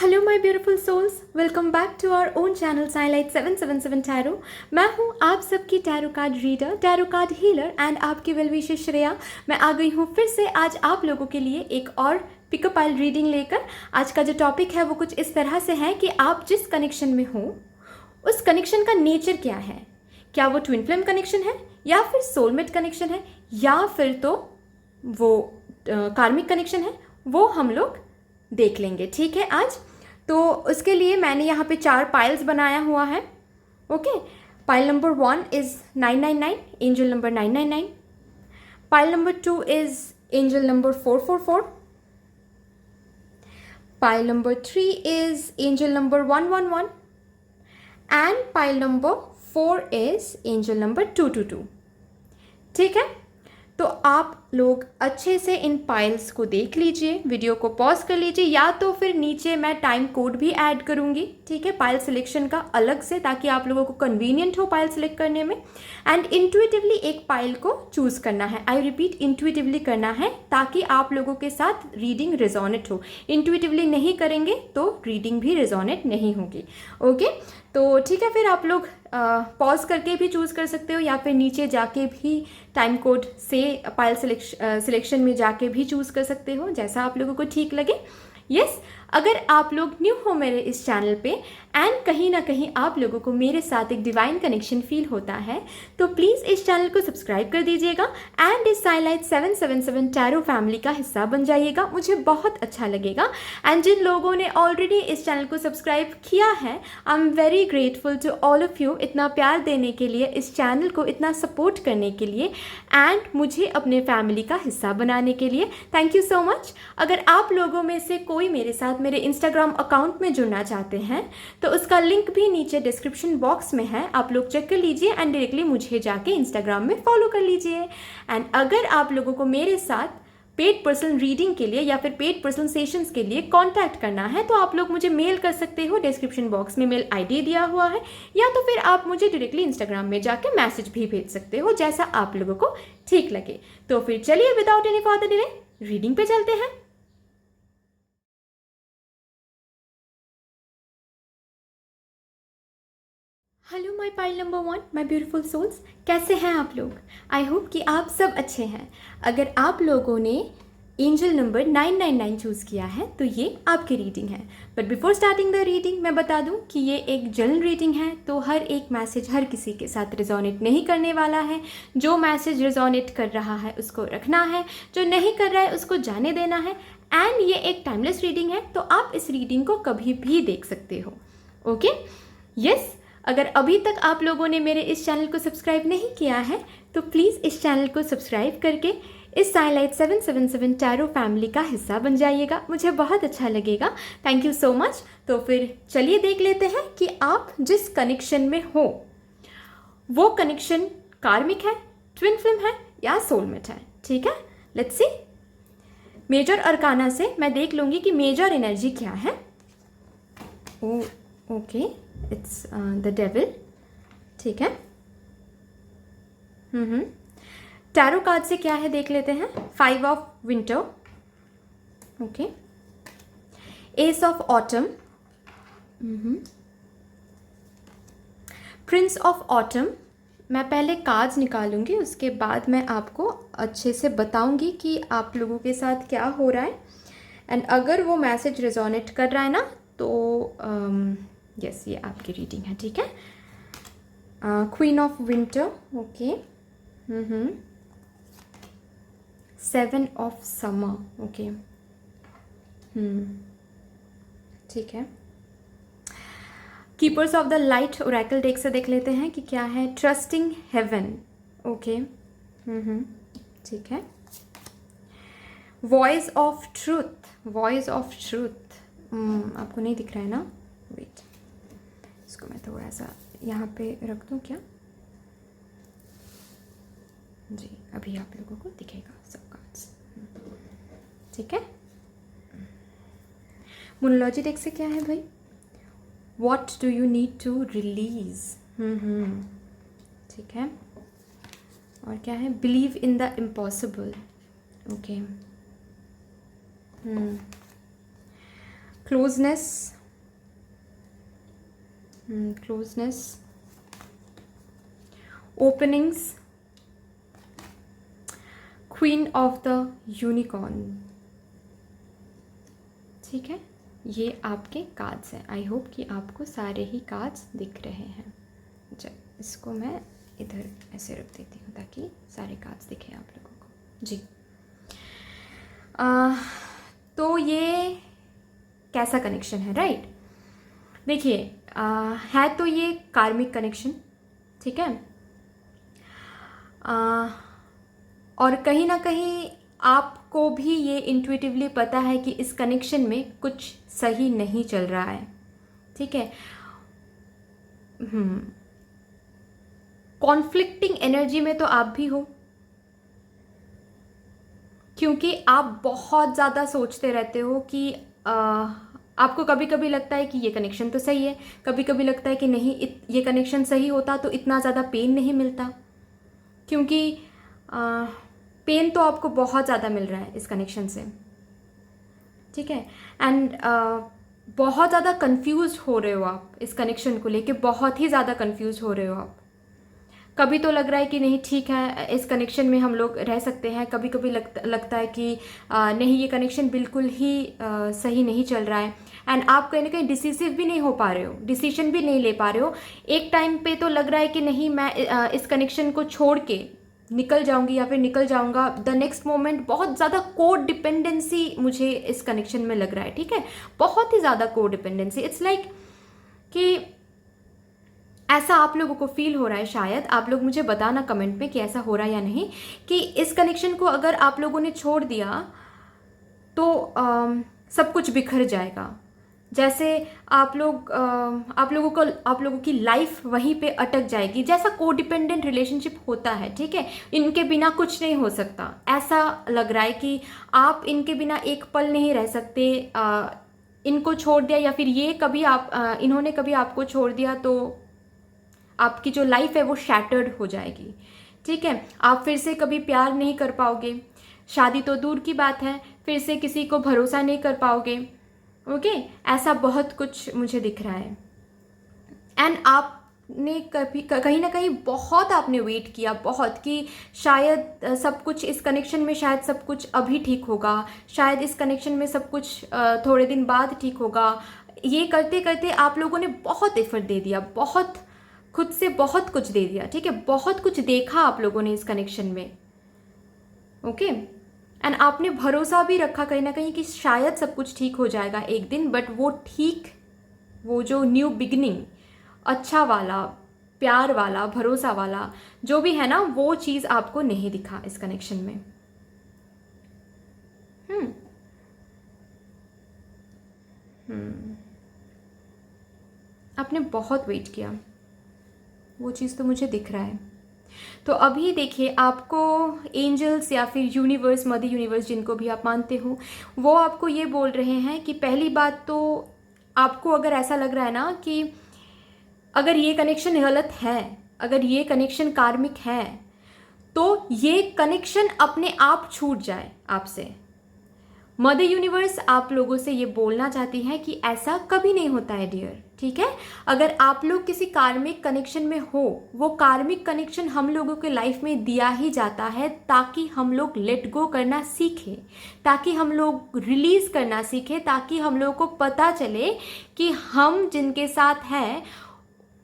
Hello my beautiful souls, welcome back to our own channel Sai light 777 tarot. मैं हूं आप सबकी tarot card reader, tarot card healer and आपकी well wisher Shreya. मैं आ गई हूं फिर से आज आप लोगों के लिए एक और पिकअप पाइल रीडिंग लेकर। आज का जो टॉपिक है वो कुछ इस तरह से है कि आप जिस कनेक्शन में हो उस कनेक्शन का नेचर क्या है। क्या वो ट्विन फ्लेम कनेक्शन है, या फिर सोलमेट कनेक्शन है, या फिर तो वो कार्मिक कनेक्शन है, वो हम लोग देख लेंगे। ठीक है, आज तो उसके लिए मैंने यहाँ पे 4 पाइल्स बनाया हुआ है। Okay, pile number 1 is 999, angel number 999। Pile number 2 is angel number 444। Pile number 3 is angel number 111 and pile number 4 is angel number 222। ठीक है, तो आप लोग अच्छे से इन पाइल्स को देख लीजिए, वीडियो को पॉज कर लीजिए, या तो फिर नीचे मैं टाइम कोड भी ऐड करूंगी। ठीक है, पाइल सिलेक्शन का अलग से, ताकि आप लोगों को कन्वीनियंट हो पाइल सिलेक्ट करने में। एंड इंट्यूटिवली एक पाइल को चूज करना है। आई रिपीट, इंट्यूटिवली करना है ताकि आप लोगों के साथ रीडिंग रिजोनेट हो। इंट्यूटिवली नहीं करेंगे तो रीडिंग भी रिजोनेट नहीं होगी। ओके, तो ठीक है, फिर आप लोग पॉज करके भी चूज़ कर सकते हो, या फिर नीचे जाके भी टाइम कोड से पाइल सिलेक्शन में जाके भी चूज़ कर सकते हो, जैसा आप लोगों को ठीक लगे। यस, अगर आप लोग न्यू हो मेरे इस चैनल पे एंड कहीं ना कहीं आप लोगों को मेरे साथ एक डिवाइन कनेक्शन फील होता है, तो प्लीज़ इस चैनल को सब्सक्राइब कर दीजिएगा एंड इस साइलाइट 777 टैरो फैमिली का हिस्सा बन जाइएगा। मुझे बहुत अच्छा लगेगा। एंड जिन लोगों ने ऑलरेडी इस चैनल को सब्सक्राइब किया है, I am very grateful to all of you, इतना प्यार देने के लिए, इस चैनल को इतना सपोर्ट करने के लिए एंड मुझे अपने फैमिली का हिस्सा बनाने के लिए। Thank you so much. अगर आप लोगों में से कोई मेरे साथ मेरे इंस्टाग्राम अकाउंट में जुड़ना चाहते हैं तो उसका लिंक भी नीचे डिस्क्रिप्शन बॉक्स में है, आप लोग चेक कर लीजिए एंड डायरेक्टली मुझे जाके इंस्टाग्राम में फॉलो कर लीजिए। एंड अगर आप लोगों को मेरे साथ पेड पर्सनल रीडिंग के लिए या फिर पेड पर्सनल सेशंस के लिए कांटेक्ट करना है तो आप लोग मुझे मेल कर सकते हो। डिस्क्रिप्शन बॉक्स में मेल आईडी दिया हुआ है, या तो फिर आप मुझे डायरेक्टली इंस्टाग्राम में जाके मैसेज भी भेज सकते हो, जैसा आप लोगों को ठीक लगे। तो फिर चलिए without any further delay reading पे चलते हैं। Hello my pile number 1, my beautiful souls, कैसे हैं आप लोग? आई होप कि आप सब अच्छे हैं। अगर आप लोगों ने एंजल नंबर 999 चूज़ किया है तो ये आपकी रीडिंग है। But before starting the reading मैं बता दूं कि ये एक जनरल रीडिंग है, तो हर एक मैसेज हर किसी के साथ रिजोनेट नहीं करने वाला है। जो मैसेज रिजोनेट कर रहा है उसको रखना है, जो नहीं कर रहा है उसको जाने देना है। एंड ये एक टाइमलेस रीडिंग है, तो आप इस रीडिंग को कभी भी देख सकते हो। Okay, yes. अगर अभी तक आप लोगों ने मेरे इस चैनल को सब्सक्राइब नहीं किया है तो प्लीज़ इस चैनल को सब्सक्राइब करके इस साइलाइट 777 टैरो फैमिली का हिस्सा बन जाइएगा। मुझे बहुत अच्छा लगेगा। Thank you so much. तो फिर चलिए देख लेते हैं कि आप जिस कनेक्शन में हो वो कनेक्शन कार्मिक है, ट्विन फिल्म है, या सोलमेट है। ठीक है, लेट्स सी। मेजर अरकाना से मैं देख लूँगी कि मेजर एनर्जी क्या है। Okay, it's the devil. ठीक है, टैरो कार्ड से क्या है देख लेते हैं। 5 of winter, okay, S of autumn, Prince of autumn. मैं पहले कार्ड्स निकालूंगी, उसके बाद मैं आपको अच्छे से बताऊंगी कि आप लोगों के साथ क्या हो रहा है। एंड अगर वो मैसेज रिजोनेट कर रहा है ना तो यस, ये आपकी रीडिंग है। ठीक है, queen of winter, okay, 7 of summer, okay, ठीक है। Keepers of the light oracle deck से देख लेते हैं कि क्या है। ट्रस्टिंग हेवन, ओके, ठीक है। Voice of truth, voice of truth, आपको नहीं दिख रहा है ना? वेट, इसको मैं थोड़ा सा यहाँ पे रख दूँ क्या? जी, अभी आप लोगों को दिखेगा सब कार्ड्स। ठीक है। मोनोलॉजी डेक से क्या है भाई? What do you need to release, ठीक है। और क्या है? Believe in the impossible, okay. Closeness, closeness, openings, queen of the unicorn. ठीक है, ये आपके कार्ड्स हैं। आई होप कि आपको सारे ही कार्ड्स दिख रहे हैं। चल इसको मैं इधर ऐसे रख देती हूँ ताकि सारे कार्ड्स दिखे आप लोगों को जी। तो ये कैसा कनेक्शन है, राइट? देखिए, है तो ये कार्मिक कनेक्शन, ठीक है। और कहीं ना कहीं आपको भी ये इंट्यूटिवली पता है कि इस कनेक्शन में कुछ सही नहीं चल रहा है, ठीक है। कॉन्फ्लिक्टिंग एनर्जी में तो आप भी हो, क्योंकि आप बहुत ज़्यादा सोचते रहते हो कि आपको कभी कभी लगता है कि ये कनेक्शन तो सही है, कभी कभी लगता है कि नहीं, ये कनेक्शन सही होता तो इतना ज़्यादा पेन नहीं मिलता, क्योंकि पेन तो आपको बहुत ज़्यादा मिल रहा है इस कनेक्शन से, ठीक है। एंड बहुत ज़्यादा कंफ्यूज हो रहे हो आप इस कनेक्शन को लेके, बहुत ही ज़्यादा कंफ्यूज हो रहे हो आप। कभी तो लग रहा है कि नहीं ठीक है, इस कनेक्शन में हम लोग रह सकते हैं, कभी कभी लगता है कि नहीं, ये कनेक्शन बिल्कुल ही सही नहीं चल रहा है। एंड आप कहीं ना कहीं डिसिसिव भी नहीं हो पा रहे हो, डिसीजन भी नहीं ले पा रहे हो। एक टाइम पे तो लग रहा है कि नहीं, मैं इस कनेक्शन को छोड़ के निकल जाऊंगी या फिर निकल जाऊंगा। द नेक्स्ट मोमेंट बहुत ज़्यादा कोड डिपेंडेंसी मुझे इस कनेक्शन में लग रहा है, ठीक है, बहुत ही ज़्यादा कोड डिपेंडेंसी। इट्स लाइक कि ऐसा आप लोगों को फील हो रहा है, शायद आप लोग मुझे बताना कमेंट में कि ऐसा हो रहा है या नहीं, कि इस कनेक्शन को अगर आप लोगों ने छोड़ दिया तो सब कुछ बिखर जाएगा। जैसे आप लोगों की लाइफ वहीं पे अटक जाएगी, जैसा कोडिपेंडेंट रिलेशनशिप होता है, ठीक है। इनके बिना कुछ नहीं हो सकता, ऐसा लग रहा है कि आप इनके बिना एक पल नहीं रह सकते। इनको छोड़ दिया या फिर ये कभी इन्होंने कभी आपको छोड़ दिया तो आपकी जो लाइफ है वो शैटर्ड हो जाएगी, ठीक है। आप फिर से कभी प्यार नहीं कर पाओगे, शादी तो दूर की बात है, फिर से किसी को भरोसा नहीं कर पाओगे, ओके। ऐसा बहुत कुछ मुझे दिख रहा है। एंड आपने कभी कहीं ना कहीं बहुत आपने वेट किया, बहुत, कि शायद सब कुछ इस कनेक्शन में, शायद सब कुछ अभी ठीक होगा, शायद इस कनेक्शन में सब कुछ थोड़े दिन बाद ठीक होगा। ये करते करते आप लोगों ने बहुत एफर्ट दे दिया, बहुत खुद से बहुत कुछ दे दिया, ठीक है, बहुत कुछ देखा आप लोगों ने इस कनेक्शन में, ओके। एंड आपने भरोसा भी रखा कहीं ना कहीं कि शायद सब कुछ ठीक हो जाएगा एक दिन, बट वो जो न्यू बिगिनिंग, अच्छा वाला, प्यार वाला, भरोसा वाला जो भी है ना, वो चीज़ आपको नहीं दिखा इस कनेक्शन में। आपने बहुत वेट किया, वो चीज़ तो मुझे दिख रहा है। तो अभी देखिए, आपको एंजल्स या फिर यूनिवर्स, मदर यूनिवर्स, जिनको भी आप मानते हो, वो आपको ये बोल रहे हैं कि पहली बात तो आपको अगर ऐसा लग रहा है ना कि अगर ये कनेक्शन गलत है, अगर ये कनेक्शन कार्मिक है, तो ये कनेक्शन अपने आप छूट जाए आपसे। मदर यूनिवर्स आप लोगों से ये बोलना चाहती है कि ऐसा कभी नहीं होता है डियर, ठीक है। अगर आप लोग किसी कार्मिक कनेक्शन में हो, वो कार्मिक कनेक्शन हम लोगों के लाइफ में दिया ही जाता है ताकि हम लोग लेट गो करना सीखें, ताकि हम लोग रिलीज करना सीखें, ताकि हम लोगों को पता चले कि हम जिनके साथ हैं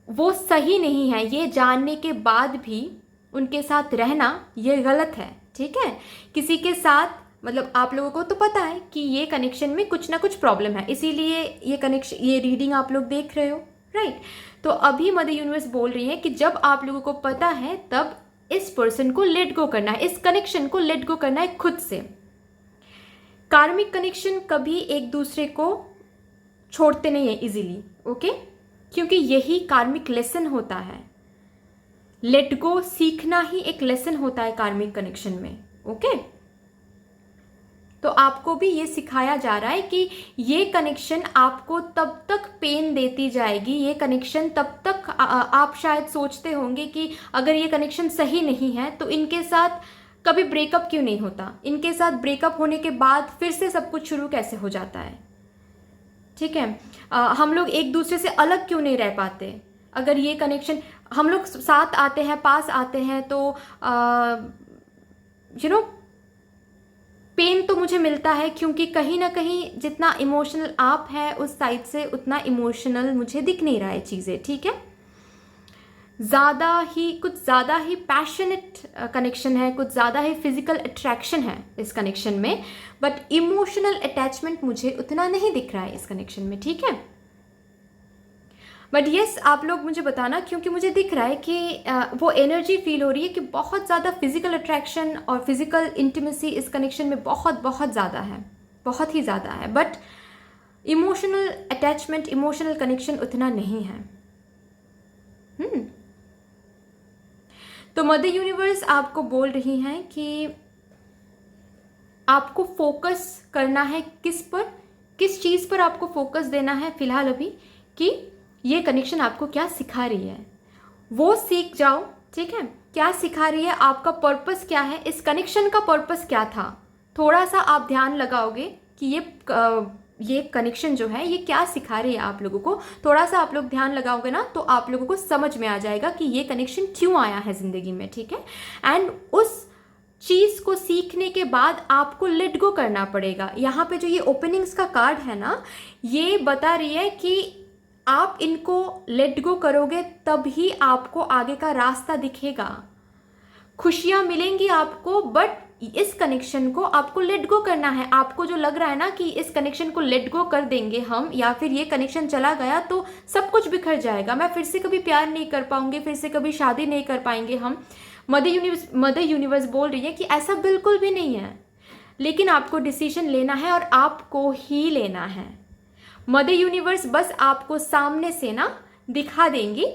वो सही नहीं है। ये जानने के बाद भी उनके साथ रहना ये गलत है, ठीक है। किसी के साथ, मतलब आप लोगों को तो पता है कि ये कनेक्शन में कुछ ना कुछ प्रॉब्लम है, इसीलिए ये रीडिंग आप लोग देख रहे हो, राइट। तो अभी मदर यूनिवर्स बोल रही है कि जब आप लोगों को पता है तब इस पर्सन को लेट गो करना है, इस कनेक्शन को लेट गो करना है खुद से। कार्मिक कनेक्शन कभी एक दूसरे को छोड़ते नहीं है इजीली, ओके, क्योंकि यही कार्मिक लेसन होता है। लेट गो सीखना ही एक लेसन होता है कार्मिक कनेक्शन में, ओके। तो आपको भी ये सिखाया जा रहा है कि ये कनेक्शन आपको तब तक पेन देती जाएगी, ये कनेक्शन तब तक आप शायद सोचते होंगे कि अगर ये कनेक्शन सही नहीं है तो इनके साथ कभी ब्रेकअप क्यों नहीं होता, इनके साथ ब्रेकअप होने के बाद फिर से सब कुछ शुरू कैसे हो जाता है, ठीक है। हम लोग एक दूसरे से अलग क्यों नहीं रह पाते? अगर ये कनेक्शन, हम लोग साथ आते हैं, पास आते हैं, तो यू नो पेन तो मुझे मिलता है, क्योंकि कहीं ना कहीं जितना इमोशनल आप हैं उस साइड से उतना इमोशनल मुझे दिख नहीं रहा है चीज़ें, ठीक है। कुछ ज़्यादा ही पैशनेट कनेक्शन है, कुछ ज़्यादा ही फिजिकल अट्रैक्शन है इस कनेक्शन में, बट इमोशनल अटैचमेंट मुझे उतना नहीं दिख रहा है इस कनेक्शन में, ठीक है। बट येस, आप लोग मुझे बताना, क्योंकि मुझे दिख रहा है कि वो एनर्जी फील हो रही है कि बहुत ज़्यादा फिजिकल अट्रैक्शन और फिजिकल इंटीमेसी इस कनेक्शन में बहुत बहुत ज़्यादा है, बहुत ही ज़्यादा है, but emotional attachment, emotional connection उतना नहीं है। तो मदर यूनिवर्स आपको बोल रही हैं कि आपको फोकस करना है किस पर, किस चीज़ पर आपको फोकस देना है फिलहाल अभी, कि ये कनेक्शन आपको क्या सिखा रही है वो सीख जाओ, ठीक है। क्या सिखा रही है, आपका पर्पस क्या है, इस कनेक्शन का पर्पस क्या था, थोड़ा सा आप ध्यान लगाओगे कि ये कनेक्शन जो है ये क्या सिखा रही है आप लोगों को, थोड़ा सा आप लोग ध्यान लगाओगे ना तो आप लोगों को समझ में आ जाएगा कि ये कनेक्शन क्यों आया है ज़िंदगी में, ठीक है। एंड उस चीज़ को सीखने के बाद आपको लेट गो करना पड़ेगा। यहाँ पे जो ये ओपनिंग्स का कार्ड है ना, ये बता रही है कि आप इनको लेट गो करोगे तभी आपको आगे का रास्ता दिखेगा, खुशियाँ मिलेंगी आपको, बट इस कनेक्शन को आपको लेट गो करना है। आपको जो लग रहा है ना कि इस कनेक्शन को लेट गो कर देंगे हम, या फिर ये कनेक्शन चला गया तो सब कुछ बिखर जाएगा, मैं फिर से कभी प्यार नहीं कर पाऊंगी, फिर से कभी शादी नहीं कर पाएंगे हम। मदर यूनिवर्स बोल रही है कि ऐसा बिल्कुल भी नहीं है, लेकिन आपको डिसीजन लेना है और आपको ही लेना है। मदर यूनिवर्स बस आपको सामने से ना दिखा देंगी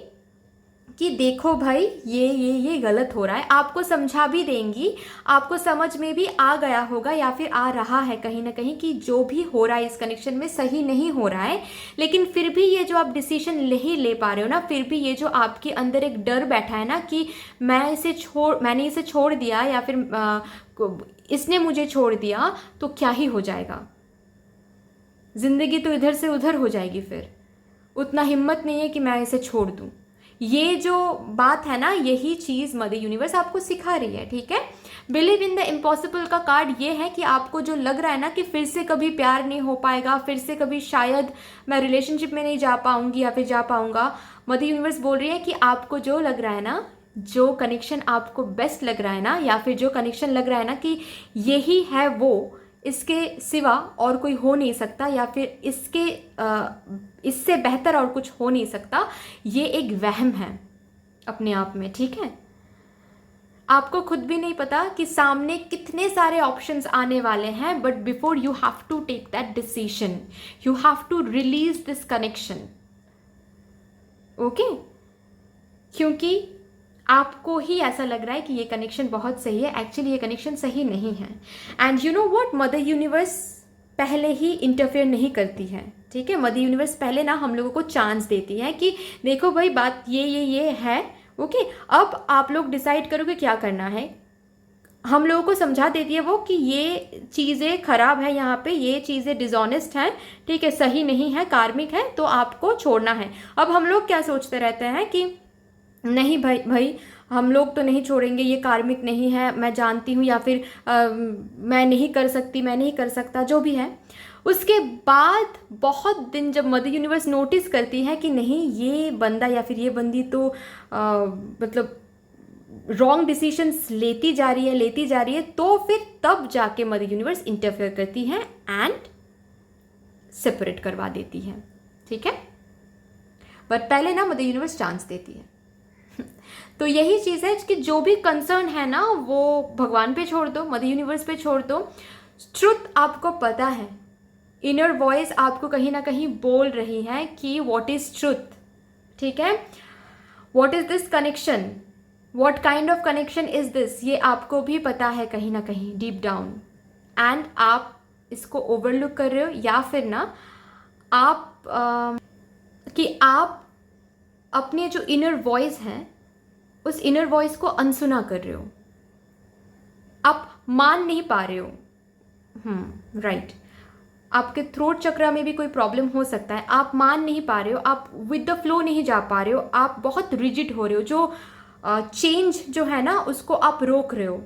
कि देखो भाई ये गलत हो रहा है, आपको समझा भी देंगी, आपको समझ में भी आ गया होगा या फिर आ रहा है कहीं ना कहीं कि जो भी हो रहा है इस कनेक्शन में सही नहीं हो रहा है, लेकिन फिर भी ये जो आप डिसीजन नहीं ले पा रहे हो ना, फिर भी ये जो आपके अंदर एक डर बैठा है ना कि मैंने इसे छोड़ दिया या फिर इसने मुझे छोड़ दिया तो क्या ही हो जाएगा, जिंदगी तो इधर से उधर हो जाएगी, फिर उतना हिम्मत नहीं है कि मैं इसे छोड़ दूं। ये जो बात है ना, यही चीज़ मदर यूनिवर्स आपको सिखा रही है, ठीक है। बिलीव इन द इम्पॉसिबल का कार्ड ये है कि आपको जो लग रहा है ना कि फिर से कभी प्यार नहीं हो पाएगा, फिर से कभी शायद मैं रिलेशनशिप में नहीं जा पाऊंगी या फिर जा पाऊंगा, मदर यूनिवर्स बोल रही है कि आपको जो लग रहा है ना, जो कनेक्शन आपको बेस्ट लग रहा है ना, या फिर जो कनेक्शन लग रहा है ना कि यही है वो, इसके सिवा और कोई हो नहीं सकता, या फिर इससे बेहतर और कुछ हो नहीं सकता, ये एक वहम है अपने आप में, ठीक है। आपको खुद भी नहीं पता कि सामने कितने सारे ऑप्शंस आने वाले हैं, but before you have to take that decision, you have to release this connection, okay. क्योंकि आपको ही ऐसा लग रहा है कि ये कनेक्शन बहुत सही है, एक्चुअली ये कनेक्शन सही नहीं है। And you know what, mother universe पहले ही इंटरफेयर नहीं करती है, ठीक है। मदर यूनिवर्स पहले ना हम लोगों को चांस देती है कि देखो भाई बात ये है, ओके, अब आप लोग डिसाइड करोगे क्या करना है। हम लोगों को समझा देती है वो कि ये चीज़ें खराब है, यहाँ पे ये चीज़ें डिसऑनेस्ट हैं, ठीक है, सही नहीं है, कार्मिक है, तो आपको छोड़ना है। अब हम लोग क्या सोचते रहते हैं कि नहीं भाई हम लोग तो नहीं छोड़ेंगे, ये कार्मिक नहीं है, मैं जानती हूँ, या फिर मैं नहीं कर सकती, मैं नहीं कर सकता, जो भी है। उसके बाद बहुत दिन जब मदर यूनिवर्स नोटिस करती है कि नहीं ये बंदा या फिर ये बंदी तो मतलब रॉन्ग डिसीजंस लेती जा रही है, तो फिर तब जाके मदर यूनिवर्स इंटरफेयर करती है एंड सेपरेट करवा देती है, ठीक है। बट पहले ना मदर यूनिवर्स चांस देती है। तो यही चीज़ है कि जो भी कंसर्न है ना वो भगवान पे छोड़ दो, मदर यूनिवर्स पे छोड़ दो। ट्रुथ आपको पता है, इनर वॉइस आपको कहीं ना कहीं बोल रही है कि व्हाट इज ट्रुथ, ठीक है। What is this connection, what kind of connection is this, ये आपको भी पता है कहीं ना कहीं डीप डाउन, एंड आप इसको ओवरलुक कर रहे हो, या फिर ना आप आप अपने जो इनर वॉइस है उस इनर वॉइस को अनसुना कर रहे हो, आप मान नहीं पा रहे हो, राइट। आपके थ्रोट चक्रा में भी कोई प्रॉब्लम हो सकता है, आप मान नहीं पा रहे हो, आप विद द फ्लो नहीं जा पा रहे हो, आप बहुत रिजिड हो रहे हो, जो चेंज जो है ना उसको आप रोक रहे हो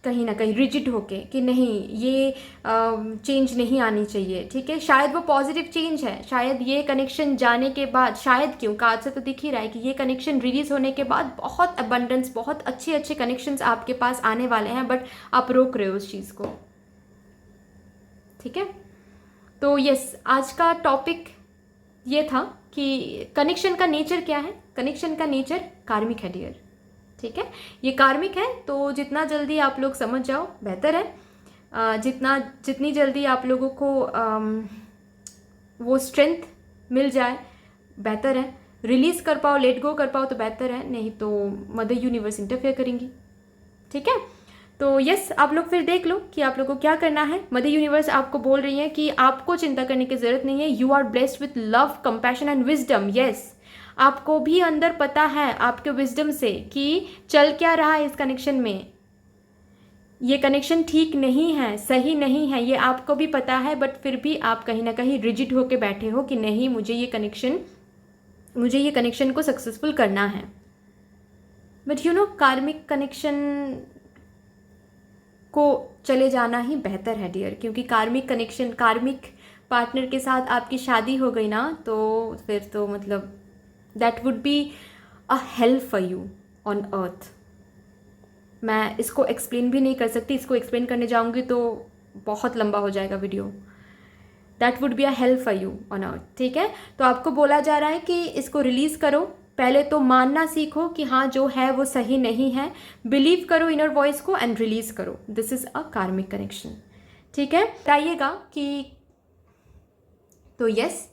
कहीं ना कहीं रिजिड होके कि नहीं ये चेंज नहीं आनी चाहिए, ठीक है। शायद वो पॉजिटिव चेंज है, शायद ये कनेक्शन जाने के बाद, शायद क्यों कार्ड से तो दिख ही रहा है कि ये कनेक्शन रिलीज होने के बाद बहुत अबंडेंस, बहुत अच्छे अच्छे कनेक्शंस आपके पास आने वाले हैं, बट आप रोक रहे हो उस चीज़ को, ठीक है। तो यस, आज का टॉपिक ये था कि कनेक्शन का नेचर क्या है। कनेक्शन का नेचर कार्मिक है डियर, ठीक है। ये कार्मिक है, तो जितना जल्दी आप लोग समझ जाओ बेहतर है। जितनी जल्दी आप लोगों को वो स्ट्रेंथ मिल जाए बेहतर है, रिलीज कर पाओ, लेट गो कर पाओ तो बेहतर है, नहीं तो मदर यूनिवर्स इंटरफेयर करेंगी, ठीक है। तो यस, आप लोग फिर देख लो कि आप लोग को क्या करना है। मदर यूनिवर्स आपको बोल रही है कि आपको चिंता करने की जरूरत नहीं है, you are blessed with love, compassion and wisdom. Yes, आपको भी अंदर पता है आपके विजडम से कि चल क्या रहा है इस कनेक्शन में, ये कनेक्शन ठीक नहीं है, सही नहीं है, ये आपको भी पता है, बट फिर भी आप कहीं ना कहीं रिजिड होके बैठे हो कि नहीं, मुझे ये कनेक्शन को सक्सेसफुल करना है। But you know, karmic connection को चले जाना ही बेहतर है डियर, क्योंकि कार्मिक कनेक्शन, कार्मिक पार्टनर के साथ आपकी शादी हो गई ना, तो फिर तो मतलब that would be a hello for you on earth. मैं इसको एक्सप्लेन भी नहीं कर सकती, इसको एक्सप्लेन करने जाऊंगी तो बहुत लंबा हो जाएगा video. That would be a help for you on earth, ठीक है। तो आपको बोला जा रहा है कि इसको रिलीज करो, पहले तो मानना सीखो कि हाँ जो है वो सही नहीं है, बिलीव करो इनर वॉइस को एंड रिलीज करो। This is a karmic connection, ठीक है। बताइएगा कि, तो yes,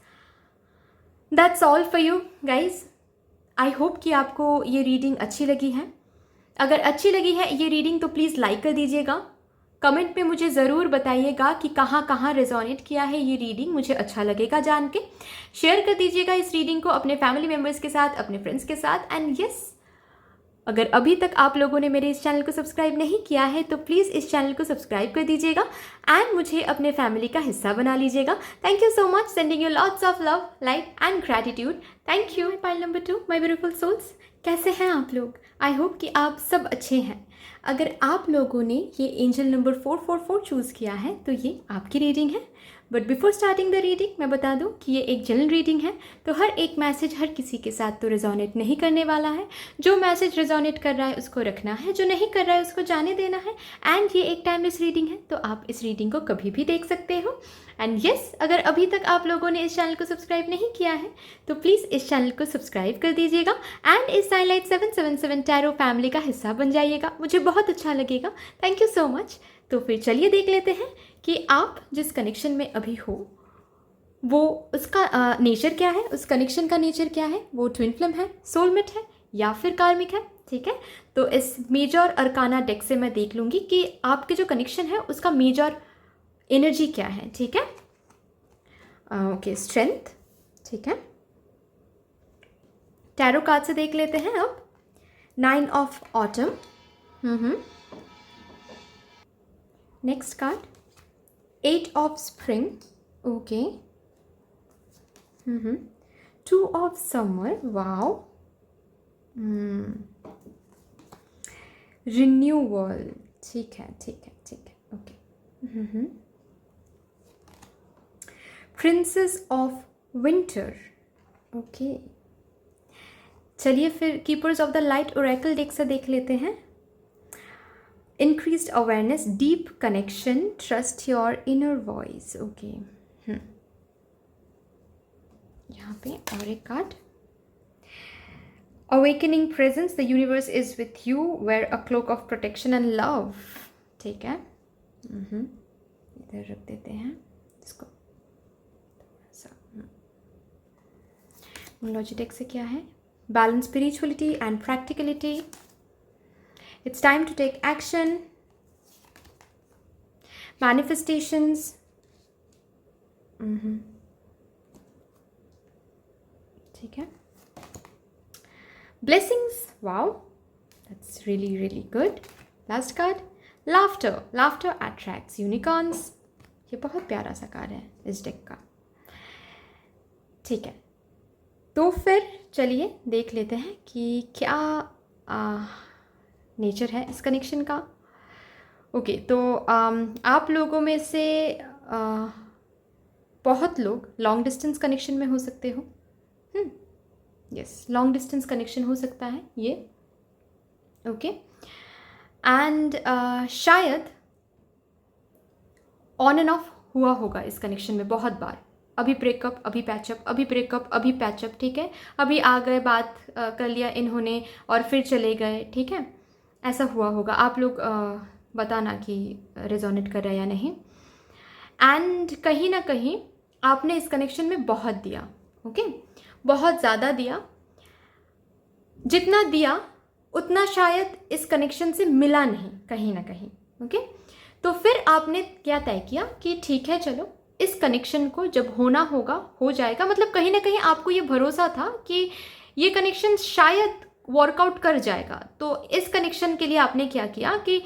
that's all for you guys. I hope कि आपको ये रीडिंग अच्छी लगी है। अगर अच्छी लगी है ये रीडिंग तो प्लीज़ लाइक कर दीजिएगा, कमेंट में मुझे ज़रूर बताइएगा कि कहाँ कहाँ रेजोनेट किया है ये रीडिंग, मुझे अच्छा लगेगा जान के। शेयर कर दीजिएगा इस रीडिंग को अपने फैमिली मेम्बर्स के साथ, अपने फ्रेंड्स के साथ। एंड यस, अगर अभी तक आप लोगों ने मेरे इस चैनल को सब्सक्राइब नहीं किया है तो प्लीज़ इस चैनल को सब्सक्राइब कर दीजिएगा एंड मुझे अपने फैमिली का हिस्सा बना लीजिएगा। Thank you so much, sending you lots of love, light and gratitude. Thank you. Pile number 2, my beautiful souls, कैसे हैं आप लोग? आई होप कि आप सब अच्छे हैं। अगर आप लोगों ने ये एंजल नंबर 444 चूज़ किया है तो ये आपकी रीडिंग है। But before starting the reading मैं बता दूं कि ये एक जनरल रीडिंग है, तो हर एक मैसेज हर किसी के साथ तो रेजोनेट नहीं करने वाला है। जो मैसेज रेजोनेट कर रहा है उसको रखना है, जो नहीं कर रहा है उसको जाने देना है। एंड ये एक टाइमलेस रीडिंग है, तो आप इस रीडिंग को कभी भी देख सकते हो। एंड यस, अगर अभी तक आप लोगों ने इस चैनल को सब्सक्राइब नहीं किया है तो प्लीज़ इस चैनल को सब्सक्राइब कर दीजिएगा एंड इस साइलाइट 777 टैरो फैमिली का हिस्सा बन जाइएगा, मुझे बहुत अच्छा लगेगा। Thank you so much. तो फिर चलिए देख लेते हैं कि आप जिस कनेक्शन में अभी हो वो उसका नेचर क्या है, उस कनेक्शन का नेचर क्या है। वो ट्विन फ्लेम है, सोलमेट है या फिर कार्मिक है, ठीक है। तो इस मेजर अरकाना डेक से मैं देख लूँगी कि आपके जो कनेक्शन है उसका मेजर एनर्जी क्या है, ठीक है। ओके, स्ट्रेंथ, ठीक है। टैरो कार्ड से देख लेते हैं अब। 9 of autumn, next card 8 of spring, okay, 2 of summer, wow, renewal, ठीक है, ठीक है, ठीक है, okay, princess of winter, okay. चलिए फिर keepers of the light oracle deck से देख लेते हैं। Increased awareness, deep connection, trust your inner voice, okay. यहाँ पे और एक card, awakening presence, the universe is with you, wear a cloak of protection and love, ठीक है। इधर रख देते हैं इसको। लॉजिटेक से क्या है, balance spirituality and practicality, it's time to take action, manifestations, ठीक है, blessings, wow, that's really really good. Last card, laughter, laughter attracts unicorns, ये बहुत प्यारा सा कार्ड है इस डेक का। ठीक है, तो फिर चलिए देख लेते हैं कि क्या नेचर है इस कनेक्शन का। ओके, तो आप लोगों में से बहुत लोग लॉन्ग डिस्टेंस कनेक्शन में हो सकते हो। यस, लॉन्ग डिस्टेंस कनेक्शन हो सकता है ये। ओके, एंड शायद ऑन एंड ऑफ हुआ होगा इस कनेक्शन में बहुत बार। अभी ब्रेकअप, अभी पैचअप, अभी ब्रेकअप, अभी पैचअप। ठीक है, अभी आ गए, बात कर लिया इन्होंने और फिर चले गए। ठीक है, ऐसा हुआ होगा। आप लोग बताना कि रेजोनेट कर रहा है या नहीं। एंड कहीं ना कहीं आपने इस कनेक्शन में बहुत दिया। ओके, बहुत ज़्यादा दिया। जितना दिया उतना शायद इस कनेक्शन से मिला नहीं कहीं ना कहीं। ओके, तो फिर आपने क्या तय किया कि ठीक है, चलो इस कनेक्शन को जब होना होगा हो जाएगा। मतलब कहीं ना कहीं आपको ये भरोसा था कि ये कनेक्शन शायद वर्कआउट कर जाएगा। तो इस कनेक्शन के लिए आपने क्या किया कि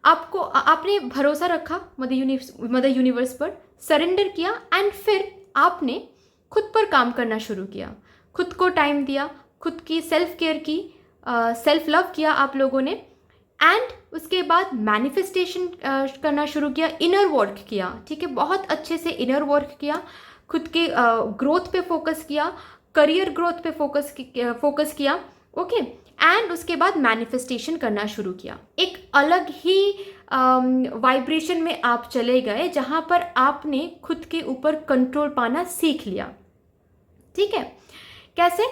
आपने भरोसा रखा मदर यूनिवर्स पर, सरेंडर किया एंड फिर आपने खुद पर काम करना शुरू किया। खुद को टाइम दिया, खुद की सेल्फ केयर की, सेल्फ लव किया आप लोगों ने। एंड उसके बाद मैनिफेस्टेशन करना शुरू किया, इनर वर्क किया। ठीक है, बहुत अच्छे से इनर वर्क किया, खुद के ग्रोथ पे फोकस किया, करियर ग्रोथ पे फोकस किया। ओके, एंड उसके बाद मैनिफेस्टेशन करना शुरू किया। एक अलग ही वाइब्रेशन में आप चले गए जहाँ पर आपने खुद के ऊपर कंट्रोल पाना सीख लिया। ठीक है, कैसे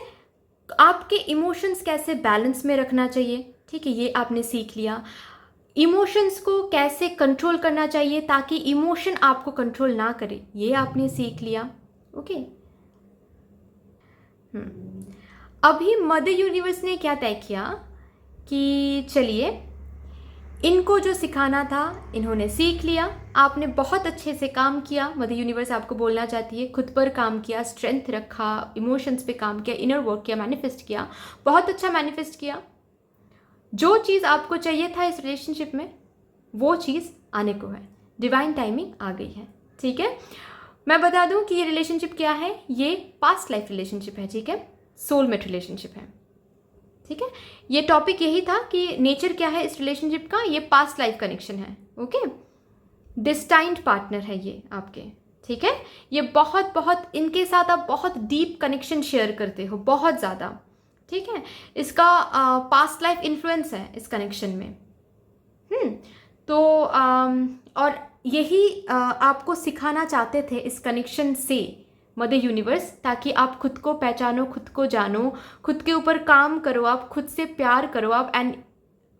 आपके इमोशंस कैसे बैलेंस में रखना चाहिए। ठीक है, ये आपने सीख लिया। इमोशंस को कैसे कंट्रोल करना चाहिए ताकि इमोशन आपको कंट्रोल ना करे, ये आपने सीख लिया। ओके, अभी मदर यूनिवर्स ने क्या तय किया कि चलिए इनको जो सिखाना था इन्होंने सीख लिया। आपने बहुत अच्छे से काम किया। मदर यूनिवर्स आपको बोलना चाहती है, खुद पर काम किया, स्ट्रेंथ रखा, इमोशंस पे काम किया, इनर वर्क किया, मैनिफेस्ट किया, बहुत अच्छा मैनिफेस्ट किया। जो चीज़ आपको चाहिए था इस रिलेशनशिप में वो चीज़ आने को है। डिवाइन टाइमिंग आ गई है। ठीक है, मैं बता दूं कि ये रिलेशनशिप क्या है। ये पास्ट लाइफ रिलेशनशिप है। ठीक है, सोलमेट रिलेशनशिप है। ठीक है, ये टॉपिक यही था कि नेचर क्या है इस रिलेशनशिप का। ये पास्ट लाइफ कनेक्शन है। ओके, डिस्टाइंड पार्टनर है ये आपके। ठीक है, ये बहुत इनके साथ आप बहुत डीप कनेक्शन शेयर करते हो, बहुत ज़्यादा। ठीक है, इसका पास्ट लाइफ इन्फ्लुएंस है इस कनेक्शन में। तो और यही आपको सिखाना चाहते थे इस कनेक्शन से मदर यूनिवर्स, ताकि आप खुद को पहचानो, खुद को जानो, खुद के ऊपर काम करो, आप खुद से प्यार करो आप। एंड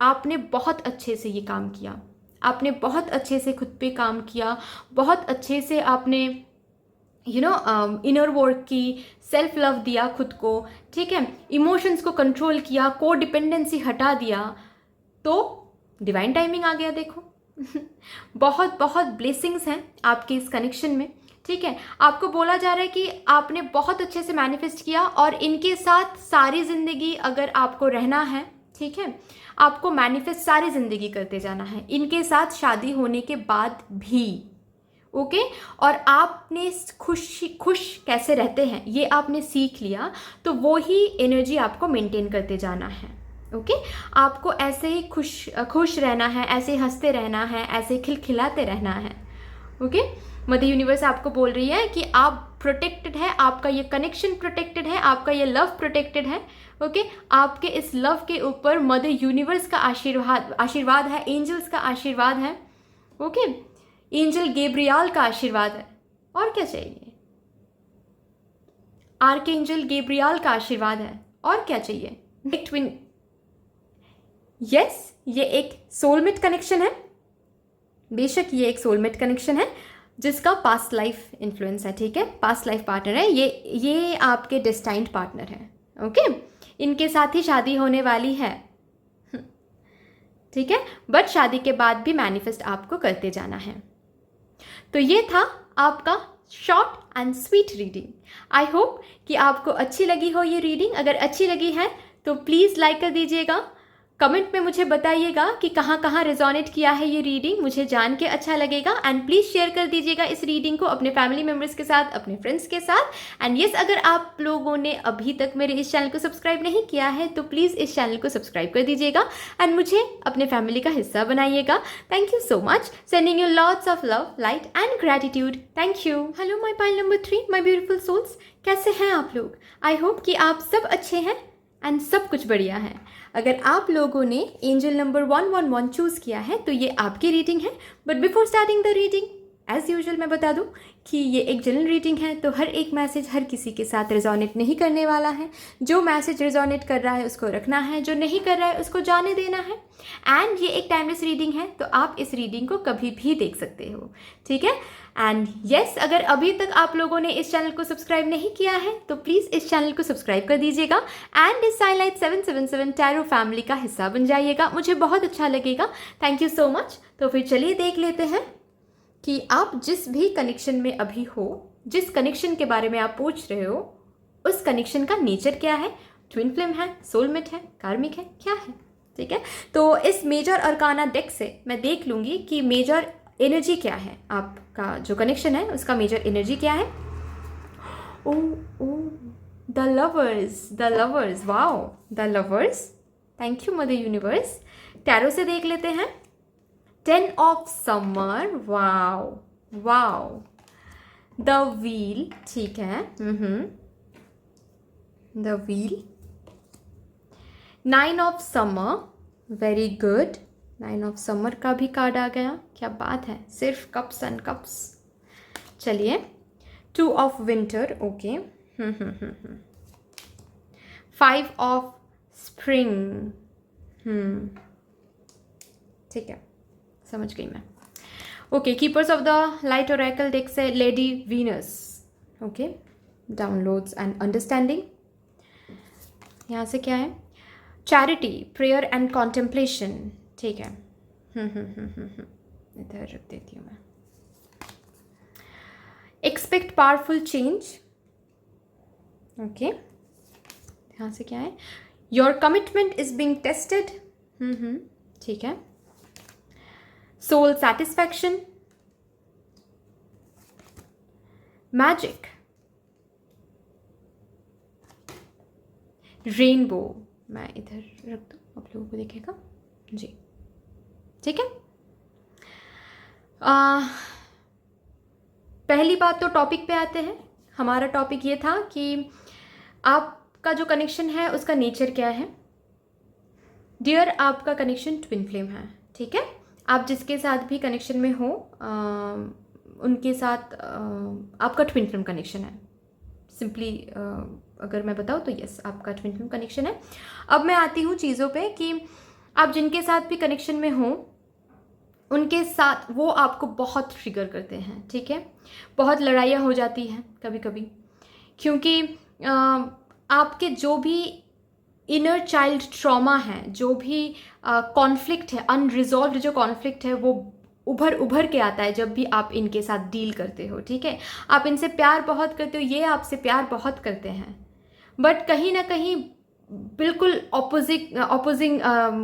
आपने बहुत अच्छे से ये काम किया। आपने बहुत अच्छे से खुद पे काम किया, बहुत अच्छे से आपने इनर वर्क की, सेल्फ लव दिया खुद को। ठीक है, इमोशंस को कंट्रोल किया, को डिपेंडेंसी हटा दिया। तो डिवाइन टाइमिंग आ गया, देखो। बहुत ब्लेसिंग्स हैं आपके इस कनेक्शन में। ठीक है, आपको बोला जा रहा है कि आपने बहुत अच्छे से मैनिफेस्ट किया और इनके साथ सारी ज़िंदगी अगर आपको रहना है, ठीक है, आपको मैनिफेस्ट सारी ज़िंदगी करते जाना है इनके साथ शादी होने के बाद भी। ओके, और आपने खुश कैसे रहते हैं ये आपने सीख लिया। तो वो ही एनर्जी आपको मेंटेन करते जाना है। ओके, आपको ऐसे ही खुश रहना है, ऐसे हंसते रहना है, ऐसे खिलखिलाते रहना है। ओके, मदर यूनिवर्स आपको बोल रही है कि आप प्रोटेक्टेड है, आपका ये कनेक्शन प्रोटेक्टेड है, आपका ये लव प्रोटेक्टेड है। ओके, आपके इस लव के ऊपर मदर यूनिवर्स का आशीर्वाद है, एंजल्स का आशीर्वाद है। ओके, एंजल गैब्रियल का आशीर्वाद है। और क्या चाहिए? आर्कएंजल गैब्रियल का आशीर्वाद है। और क्या चाहिए? ट्विन, यस, ये एक सोलमेट कनेक्शन है। बेशक ये एक सोलमेट कनेक्शन है जिसका पास्ट लाइफ इन्फ्लुएंस है। ठीक है, पास्ट लाइफ पार्टनर है ये आपके डेस्टाइन्ड पार्टनर है। ओके, इनके साथ ही शादी होने वाली है। ठीक है, बट शादी के बाद भी मैनिफेस्ट आपको करते जाना है। तो ये था आपका short and sweet reading. I hope कि आपको अच्छी लगी हो ये रीडिंग। अगर अच्छी लगी है तो प्लीज़ लाइक कर दीजिएगा, कमेंट में मुझे बताइएगा कि कहाँ कहाँ रेजोनेट किया है ये रीडिंग, मुझे जान के अच्छा लगेगा। एंड प्लीज़ शेयर कर दीजिएगा इस रीडिंग को अपने फैमिली मेम्बर्स के साथ, अपने फ्रेंड्स के साथ। एंड यस, अगर आप लोगों ने अभी तक मेरे इस चैनल को सब्सक्राइब नहीं किया है तो प्लीज़ इस चैनल को सब्सक्राइब कर दीजिएगा एंड मुझे अपने फैमिली का हिस्सा बनाइएगा। Thank you so much, sending you lots of love, light and gratitude. Thank you. Hello my pile number 3, my beautiful souls, कैसे हैं आप लोग? आई होप कि आप सब अच्छे हैं एंड सब कुछ बढ़िया है। अगर आप लोगों ने एंजल नंबर 111 चूज़ किया है तो ये आपकी रीडिंग है। But before starting the reading, as usual मैं बता दूं कि ये एक जनरल रीडिंग है, तो हर एक मैसेज हर किसी के साथ रिजोनेट नहीं करने वाला है। जो मैसेज रिजोनेट कर रहा है उसको रखना है, जो नहीं कर रहा है उसको जाने देना है। एंड ये एक टाइमलेस रीडिंग है, तो आप इस रीडिंग को कभी भी देख सकते हो, ठीक है। एंड यस, अगर अभी तक आप लोगों ने इस चैनल को सब्सक्राइब नहीं किया है तो प्लीज़ इस चैनल को सब्सक्राइब कर दीजिएगा एंड इस साइलाइट 777 टैरो फैमिली का हिस्सा बन जाइएगा, मुझे बहुत अच्छा लगेगा। Thank you so much. तो फिर चलिए देख लेते हैं कि आप जिस भी कनेक्शन में अभी हो, जिस कनेक्शन के बारे में आप पूछ रहे हो, उस कनेक्शन का नेचर क्या है। ट्विन फ्लेम है, सोलमेट है, कार्मिक है, क्या है, ठीक है। तो इस मेजर अरकाना डेक से मैं देख लूँगी कि मेजर एनर्जी क्या है, आपका जो कनेक्शन है उसका मेजर एनर्जी क्या है। Oh oh the lovers, wow the lovers. Thank you mother universe. Tarot से देख लेते हैं। 10 of summer, wow. The wheel, ठीक है, the wheel. 9 of summer, very good. 9 of summer का भी कार्ड आ गया, क्या बात है, सिर्फ कप्स एंड कप्स। चलिए, 2 of winter, okay. 5 of spring, ठीक है, समझ गई मैं। Okay, keepers of the light oracle deck से lady Venus, okay. Downloads and understanding, यहाँ से क्या है, चैरिटी, प्रेयर एंड कॉन्टेम्पलेशन, ठीक है। इधर रख देती हूँ मैं। Expect powerful change, okay. यहाँ से क्या है, your commitment is being tested, ठीक है। सोल सैटिस्फैक्शन, मैजिक, रेनबो, मैं इधर रख दूँ, आप लोगों को दिखेगा जी, ठीक है। पहली बात तो टॉपिक पे आते हैं। हमारा टॉपिक ये था कि आपका जो कनेक्शन है उसका नेचर क्या है। डियर, आपका कनेक्शन ट्विन फ्लेम है, ठीक है। आप जिसके साथ भी कनेक्शन में हो उनके साथ आपका ट्विन फ्लेम कनेक्शन है। सिंपली अगर मैं बताऊँ तो यस, आपका ट्विन फ्लेम कनेक्शन है। अब मैं आती हूँ चीज़ों पे कि आप जिनके साथ भी कनेक्शन में हो उनके साथ वो आपको बहुत ट्रिगर करते हैं, ठीक है। बहुत लड़ाइयाँ हो जाती हैं कभी कभी, क्योंकि आपके जो भी इनर चाइल्ड ट्रॉमा है, जो भी कॉन्फ्लिक्ट है, अनरिजॉल्व्ड जो कॉन्फ्लिक्ट है, वो उभर के आता है जब भी आप इनके साथ डील करते हो, ठीक है। आप इनसे प्यार बहुत करते हो, ये आपसे प्यार बहुत करते हैं, बट कहीं ना कहीं बिल्कुल ऑपोजिंग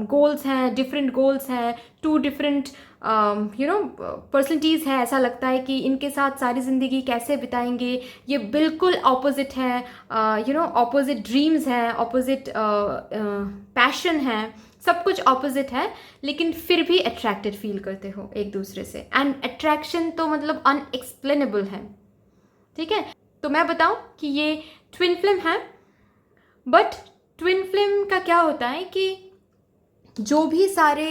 गोल्स हैं, डिफरेंट गोल्स हैं, 2 डिफरेंट पर्सनलिटीज़ है। ऐसा लगता है कि इनके साथ सारी ज़िंदगी कैसे बिताएंगे, ये बिल्कुल ऑपोजिट है, ऑपोजिट ड्रीम्स हैं, ऑपोजिट पैशन है, सब कुछ ऑपोजिट है, लेकिन फिर भी अट्रैक्टेड फील करते हो एक दूसरे से। एंड अट्रैक्शन तो मतलब अनएक्सप्लेनेबल है, ठीक है। तो मैं बताऊं कि ये ट्विन फ्लेम है, बट ट्विन फ्लेम का क्या होता है कि जो भी सारे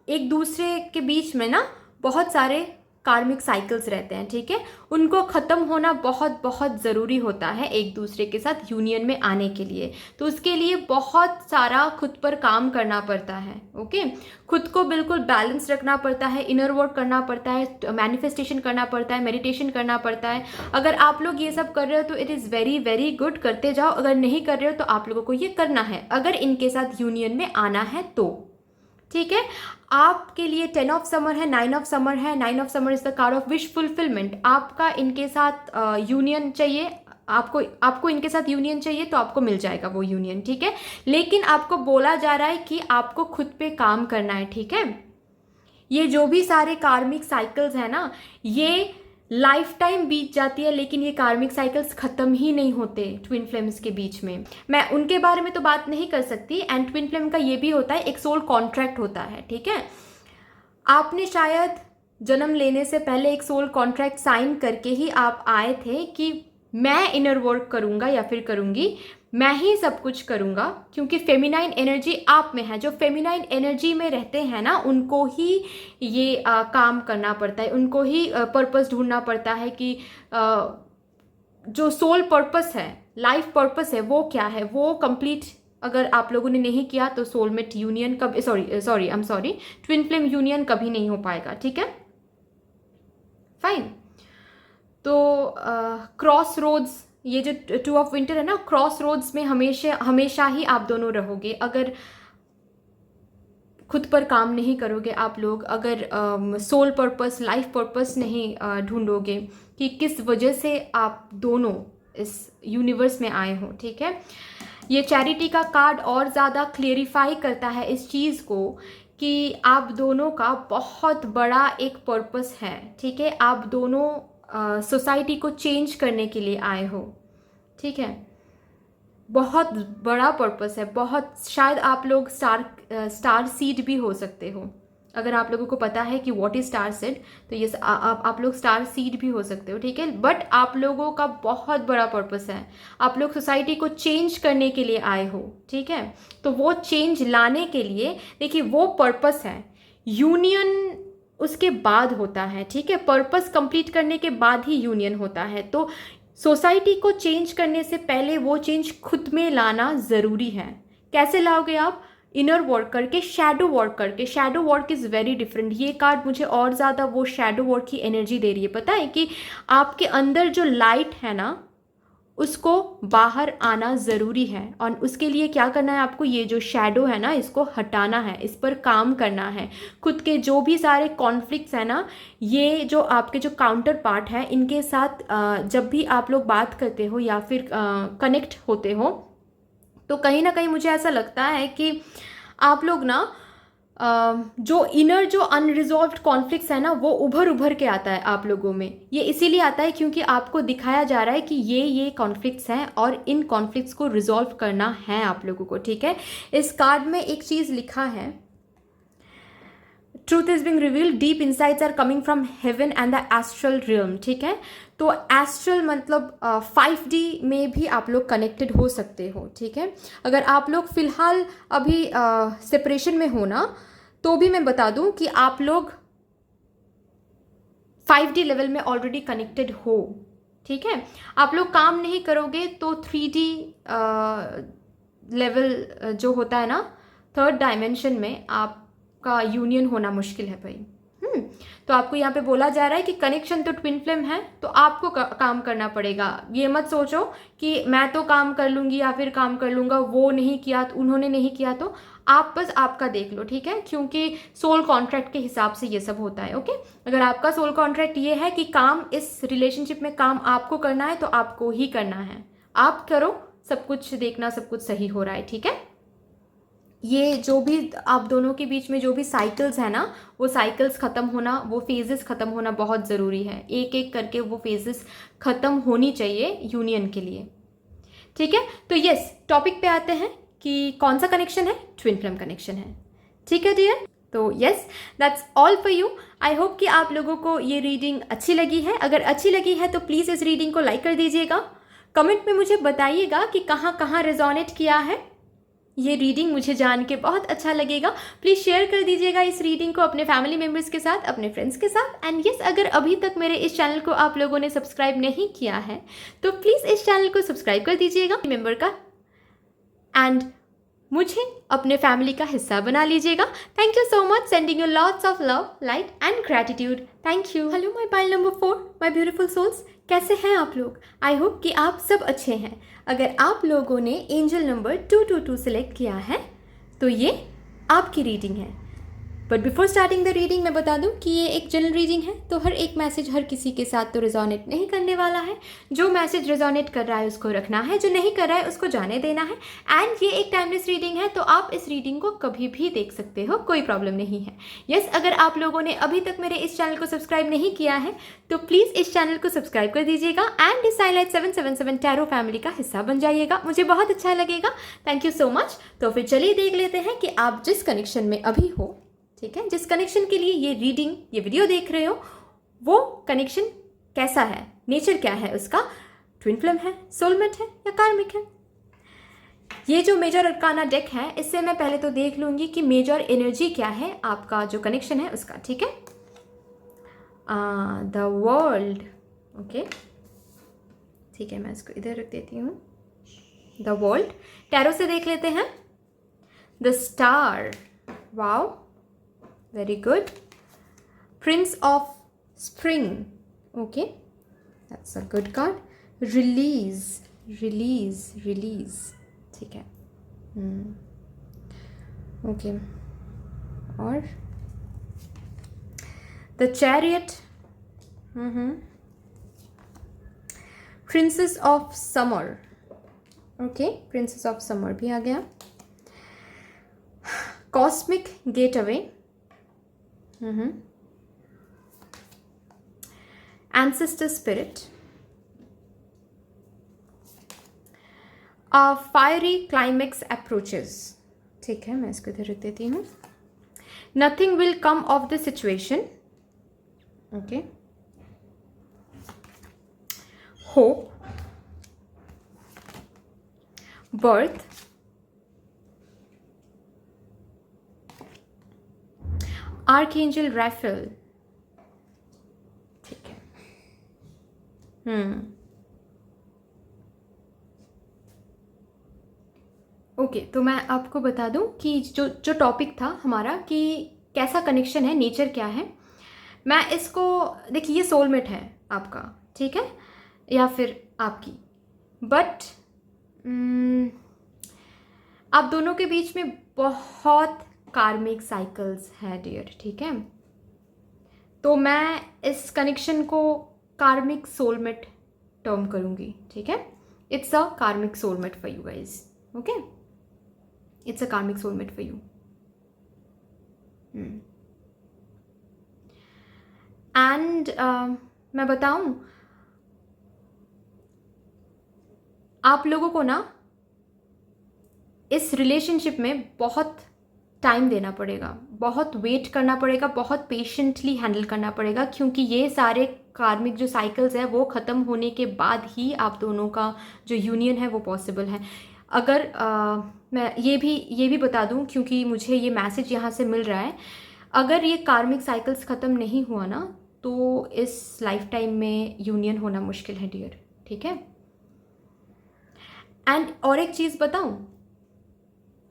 एक दूसरे के बीच में ना बहुत सारे कार्मिक साइकिल्स रहते हैं, ठीक है। उनको ख़त्म होना बहुत बहुत ज़रूरी होता है एक दूसरे के साथ यूनियन में आने के लिए। तो उसके लिए बहुत सारा खुद पर काम करना पड़ता है, ओके। खुद को बिल्कुल बैलेंस रखना पड़ता है, इनर वर्क करना पड़ता है, मैनिफेस्टेशन करना पड़ता है, मेडिटेशन करना पड़ता है। अगर आप लोग ये सब कर रहे हो तो it is very very good, करते जाओ। अगर नहीं कर रहे हो तो आप लोगों को ये करना है, अगर इनके साथ यूनियन में आना है तो, ठीक है। आपके लिए 10 ऑफ समर है, 9 ऑफ समर है। 9 of summer is the card of wish fulfilment. आपका इनके साथ यूनियन चाहिए, आपको आपको इनके साथ यूनियन चाहिए तो आपको मिल जाएगा वो यूनियन, ठीक है। लेकिन आपको बोला जा रहा है कि आपको खुद पे काम करना है, ठीक है। ये जो भी सारे कार्मिक साइकिल्स हैं ना, ये लाइफ टाइम बीत जाती है, लेकिन ये कार्मिक साइकिल्स ख़त्म ही नहीं होते ट्विन फ्लेम्स के बीच में। मैं उनके बारे में तो बात नहीं कर सकती। एंड ट्विन फ्लेम का ये भी होता है, एक सोल कॉन्ट्रैक्ट होता है, ठीक है। आपने शायद जन्म लेने से पहले एक सोल कॉन्ट्रैक्ट साइन करके ही आप आए थे कि मैं इनर वर्क करूँगा या फिर करूँगी, मैं ही सब कुछ करूँगा, क्योंकि फेमिनाइन एनर्जी आप में है। जो फेमिनाइन एनर्जी में रहते हैं ना, उनको ही ये काम करना पड़ता है, उनको ही पर्पस ढूंढना पड़ता है कि जो सोल पर्पस है, लाइफ पर्पस है, वो क्या है, वो कंप्लीट अगर आप लोगों ने नहीं किया तो सोलमेट यूनियन कभी ट्विन फ्लेम यूनियन कभी नहीं हो पाएगा, ठीक है। फाइन। तो क्रॉस रोड्स, ये जो 2 ऑफ विंटर है ना, क्रॉस रोड्स में हमेशा ही आप दोनों रहोगे अगर खुद पर काम नहीं करोगे आप लोग, अगर सोल पर्पस, लाइफ पर्पस नहीं ढूंढोगे कि किस वजह से आप दोनों इस यूनिवर्स में आए हो, ठीक है। ये चैरिटी का कार्ड और ज़्यादा क्लेरिफाई करता है इस चीज़ को कि आप दोनों का बहुत बड़ा एक पर्पस है, ठीक है। आप दोनों सोसाइटी को चेंज करने के लिए आए हो, ठीक है। बहुत बड़ा पर्पस है, बहुत। शायद आप लोग स्टार सीड भी हो सकते हो। अगर आप लोगों को पता है कि व्हाट इज स्टार सीड, तो ये आप लोग स्टार सीड भी हो सकते हो, ठीक है। बट आप लोगों का बहुत बड़ा पर्पस है, आप लोग सोसाइटी को चेंज करने के लिए आए हो, ठीक है। तो वो चेंज लाने के लिए, देखिए, वो पर्पस है। यूनियन उसके बाद होता है, ठीक है। पर्पस कंप्लीट करने के बाद ही यूनियन होता है। तो सोसाइटी को चेंज करने से पहले वो चेंज खुद में लाना ज़रूरी है। कैसे लाओगे आप? इनर वर्क करके, शैडो वर्क करके। Shadow work is very different. ये कार्ड मुझे और ज़्यादा वो शैडो वर्क की एनर्जी दे रही है। पता है कि आपके अंदर जो लाइट है ना, उसको बाहर आना ज़रूरी है। और उसके लिए क्या करना है आपको? ये जो शैडो है ना, इसको हटाना है, इस पर काम करना है। खुद के जो भी सारे कॉन्फ्लिक्ट्स हैं ना, ये जो आपके जो काउंटर पार्ट है, इनके साथ जब भी आप लोग बात करते हो या फिर कनेक्ट होते हो, तो कहीं ना कहीं मुझे ऐसा लगता है कि आप लोग ना जो इनर जो अनरिजॉल्व्ड कॉन्फ्लिक्ट्स है ना, वो उभर के आता है आप लोगों में। ये इसीलिए आता है क्योंकि आपको दिखाया जा रहा है कि ये कॉन्फ्लिक्ट्स हैं और इन कॉन्फ्लिक्ट्स को रिजॉल्व करना है आप लोगों को, ठीक है। इस कार्ड में एक चीज़ लिखा है, truth is being revealed, deep insights are coming from heaven and the astral realm, ठीक है। तो एस्ट्रल मतलब 5D में भी आप लोग कनेक्टेड हो सकते हो, ठीक है। अगर आप लोग फिलहाल अभी सेपरेशन में हो ना, तो भी मैं बता दूं कि आप लोग 5D लेवल में ऑलरेडी कनेक्टेड हो, ठीक है। आप लोग काम नहीं करोगे तो 3D लेवल जो होता है ना, 3rd डायमेंशन में आपका यूनियन होना मुश्किल है भाई। तो आपको यहाँ पे बोला जा रहा है कि कनेक्शन तो ट्विन फ्लेम है, तो आपको काम करना पड़ेगा। ये मत सोचो कि मैं तो काम कर लूँगी या फिर काम कर लूँगा, वो नहीं किया तो उन्होंने नहीं किया, तो आप बस आपका देख लो, ठीक है। क्योंकि सोल कॉन्ट्रैक्ट के हिसाब से ये सब होता है, ओके। अगर आपका सोल कॉन्ट्रैक्ट ये है कि काम, इस रिलेशनशिप में काम आपको करना है, तो आपको ही करना है। आप करो, सब कुछ देखना, सब कुछ सही हो रहा है, ठीक है। ये जो भी आप दोनों के बीच में जो भी साइकिल्स है ना, वो साइकिल्स ख़त्म होना, वो फेजेस ख़त्म होना बहुत ज़रूरी है। एक एक करके वो फेजेस ख़त्म होनी चाहिए यूनियन के लिए, ठीक है। तो यस, टॉपिक पे आते हैं कि कौन सा कनेक्शन है? ट्विन फ्लेम कनेक्शन है, ठीक है डियर। तो yes, that's all for you. I hope कि आप लोगों को ये रीडिंग अच्छी लगी है। अगर अच्छी लगी है तो प्लीज़ इस रीडिंग को लाइक कर दीजिएगा। कमेंट में मुझे बताइएगा कि कहाँ कहाँ रेजोनेट किया है ये रीडिंग, मुझे जान के बहुत अच्छा लगेगा। प्लीज़ शेयर कर दीजिएगा इस रीडिंग को अपने फैमिली मेम्बर्स के साथ, अपने फ्रेंड्स के साथ। एंड यस, अगर अभी तक मेरे इस चैनल को आप लोगों ने सब्सक्राइब नहीं किया है तो प्लीज़ इस चैनल को सब्सक्राइब कर दीजिएगा मेंबर का, एंड मुझे अपने फैमिली का हिस्सा बना लीजिएगा। Thank you so much, sending you lots of love, light and gratitude. Thank you. Hello my pile number 4, my beautiful souls, कैसे हैं आप लोग? आई होप कि आप सब अच्छे हैं। अगर आप लोगों ने एंजल नंबर 222 सेलेक्ट किया है तो ये आपकी रीडिंग है। But before starting the reading मैं बता दूं कि ये एक जनरल रीडिंग है, तो हर एक मैसेज हर किसी के साथ तो रिजोनेट नहीं करने वाला है। जो मैसेज रिजोनेट कर रहा है उसको रखना है, जो नहीं कर रहा है उसको जाने देना है। एंड ये एक टाइमलेस रीडिंग है, तो आप इस रीडिंग को कभी भी देख सकते हो, कोई प्रॉब्लम नहीं है। यस, अगर आप लोगों ने अभी तक मेरे इस चैनल को सब्सक्राइब नहीं किया है तो प्लीज़ इस चैनल को सब्सक्राइब कर दीजिएगा एंड इस साइलाइट 777 टैरो फैमिली का हिस्सा बन जाइएगा, मुझे बहुत अच्छा लगेगा। Thank you so much. तो फिर चलिए देख लेते हैं कि आप जिस कनेक्शन में अभी हो, ठीक है, जिस कनेक्शन के लिए ये रीडिंग, ये वीडियो देख रहे हो, वो कनेक्शन कैसा है, नेचर क्या है उसका, ट्विन फ्लेम है, सोलमेट है या कार्मिक है। ये जो मेजर अरकाना डेक है, इससे मैं पहले तो देख लूंगी कि मेजर एनर्जी क्या है आपका जो कनेक्शन है उसका, ठीक है। द वर्ल्ड, ओके, ठीक है, मैं इसको इधर रख देती हूँ। द वर्ल्ड टैरो से देख लेते हैं। The star, wow, very good. Prince of Spring, okay, that's a good card. Release, release, release, ठीक है, okay. और The Chariot, Princess of Summer, okay, Princess of Summer भी आ गया। Cosmic Gateway, Ancestor Spirit, A Fiery Climax Approaches, ठीक है, मैं इसको इधर रख देती हूँ। Nothing will come of the situation, okay. Hope, Birth, archangel Raphael, ठीक है। ओके, तो मैं आपको बता दूं कि जो टॉपिक था हमारा कि कैसा कनेक्शन है, नेचर क्या है। मैं इसको, देखिए, ये सोलमेट है आपका, ठीक है, या फिर आपकी, बट आप दोनों के बीच में बहुत कार्मिक साइकिल्स है डियर, ठीक है। तो मैं इस कनेक्शन को कार्मिक सोलमेट टर्म करूंगी, ठीक है। इट्स अ कार्मिक soulmate for you guys, okay, it's a कार्मिक सोलमेट फॉर यू। एंड मैं बताऊं, आप लोगों को ना इस रिलेशनशिप में बहुत टाइम देना पड़ेगा, बहुत वेट करना पड़ेगा, बहुत पेशेंटली हैंडल करना पड़ेगा, क्योंकि ये सारे कार्मिक जो साइकिल्स है वो ख़त्म होने के बाद ही आप दोनों का जो यूनियन है वो पॉसिबल है। अगर मैं ये भी बता दूं, क्योंकि मुझे ये मैसेज यहाँ से मिल रहा है, अगर ये कार्मिक साइकिल्स ख़त्म नहीं हुआ ना तो इस लाइफ टाइम में यूनियन होना मुश्किल है डियर, ठीक है। एंड और एक चीज़ बताऊं,